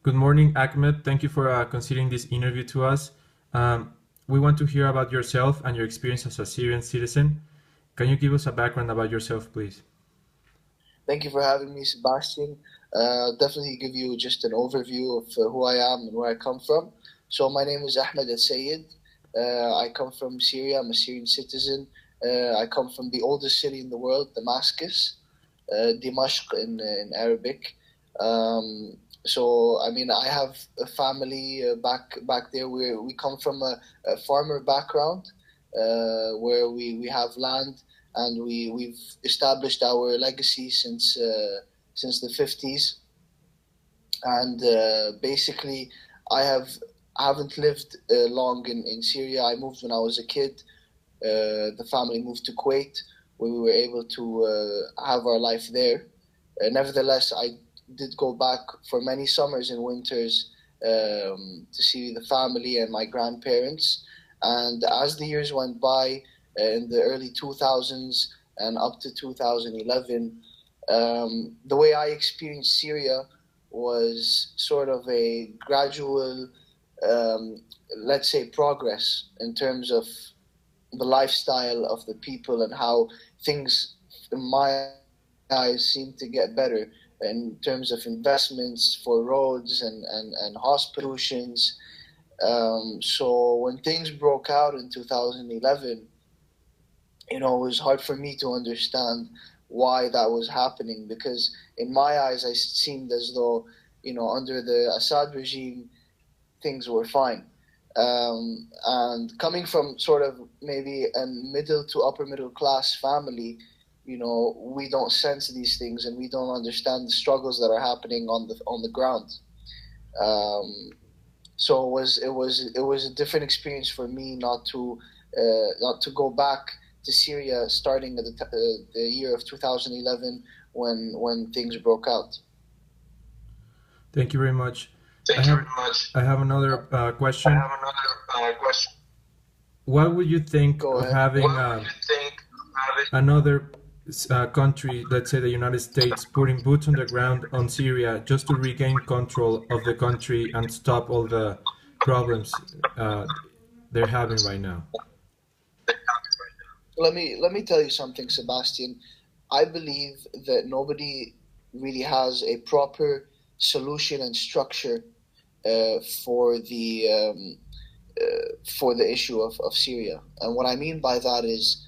Good morning, Ahmed. Thank you for considering this interview to us. We want to hear about yourself and your experience as a Syrian citizen. Can you give us a background about yourself, please? Thank you for having me, Sebastian. Definitely give you just an overview of who I am and where I come from. So my name is Ahmad alsayed. I come from Syria. I'm a Syrian citizen. I come from the oldest city in the world, Damascus, Dimashq in Arabic. Um, so I mean, I have a family back there. We come from a farmer background, where we have land and we've established our legacy since the 50s. And basically, I haven't lived long in Syria. I moved when I was a kid. The family moved to Kuwait, where we were able to have our life there. Nevertheless, I did go back for many summers and winters to see the family and my grandparents. And as the years went by, in the early 2000s and up to 2011, the way I experienced Syria was sort of a gradual, um, let's say, progress in terms of the lifestyle of the people and how things, in my eyes, seem to get better in terms of investments for roads and hospitals. So when things broke out in 2011, it was hard for me to understand why that was happening because in my eyes, it seemed as though, under the Assad regime, things were fine. And coming from sort of maybe a middle to upper middle class family, we don't sense these things and we don't understand the struggles that are happening on the ground. Um, so it was a different experience for me not to go back to Syria starting at the year of 2011 when things broke out. Thank you very much. I Thank you very have much. I have another I question. have another question. What would you think Go of ahead. having What would you think of it? another country, let's say the United States, putting boots on the ground on Syria just to regain control of the country and stop all the problems they're having right now? Let me tell you something, Sebastian. I believe that nobody really has a proper solution and structure for the issue of Syria. And what I mean by that is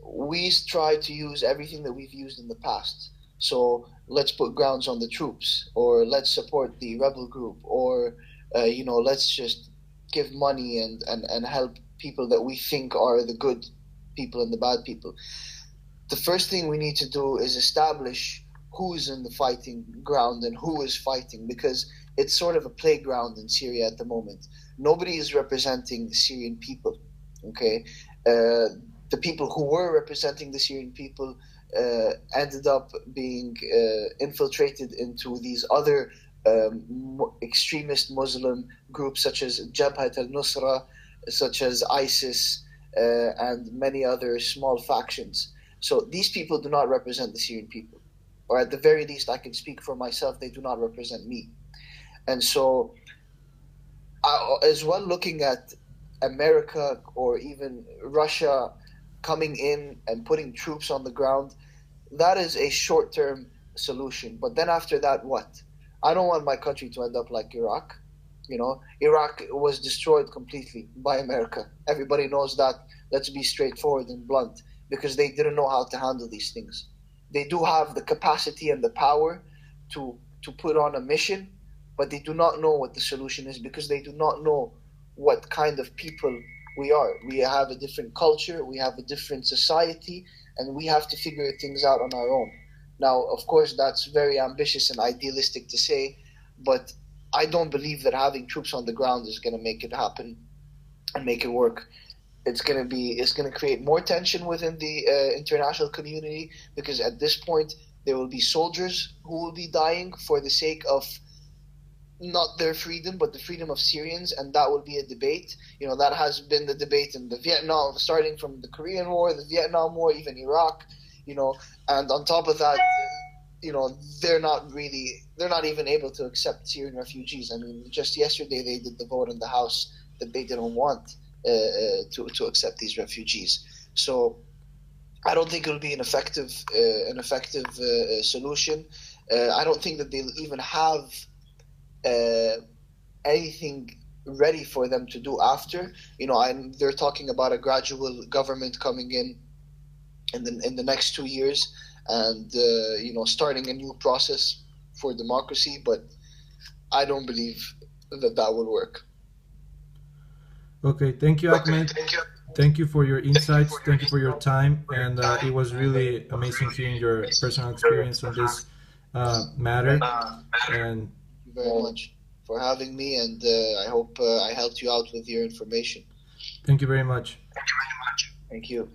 we try to use everything that we've used in the past. So let's put grounds on the troops, or let's support the rebel group, or let's just give money and help people that we think are the good people and the bad people. The first thing we need to do is establish who's in the fighting ground and who is fighting, because it's sort of a playground in Syria at the moment. Nobody is representing the Syrian people. Okay, the people who were representing the Syrian people ended up being infiltrated into these other extremist Muslim groups such as Jabhat al-Nusra, such as ISIS, and many other small factions. So these people do not represent the Syrian people, or at the very least, I can speak for myself. They do not represent me, and so as well, looking at America or even Russia coming in and putting troops on the ground, that is a short term solution. But then after that, what? I don't want my country to end up like Iraq. Iraq was destroyed completely by America. Everybody knows that. Let's be straightforward and blunt, because they didn't know how to handle these things. They do have the capacity and the power to put on a mission, but they do not know what the solution is because they do not know what kind of people we are. We have a different culture, we have a different society, and we have to figure things out on our own. Now, of course, that's very ambitious and idealistic to say, but I don't believe that having troops on the ground is going to make it happen and make it work. It's going to create more tension within the international community, because at this point there will be soldiers who will be dying for the sake of not their freedom, but the freedom of Syrians, and that will be a debate. That has been the debate in the Vietnam, starting from the Korean War, the Vietnam War, even Iraq. And on top of that, they're not even able to accept Syrian refugees. I mean, just yesterday they did the vote in the House that they didn't want to accept these refugees. So I don't think it'll be an effective solution. I don't think that they'll even have anything ready for them to do after. They're talking about a gradual government coming in the next 2 years, and starting a new process for democracy. But I don't believe that will work. Okay, thank you, Ahmed. Thank you for your insights. Thank you for your time, and it was really amazing hearing your personal experience on this matter. And Thank you very much for having me, and I hope I helped you out with your information. thank you very much. Thank you.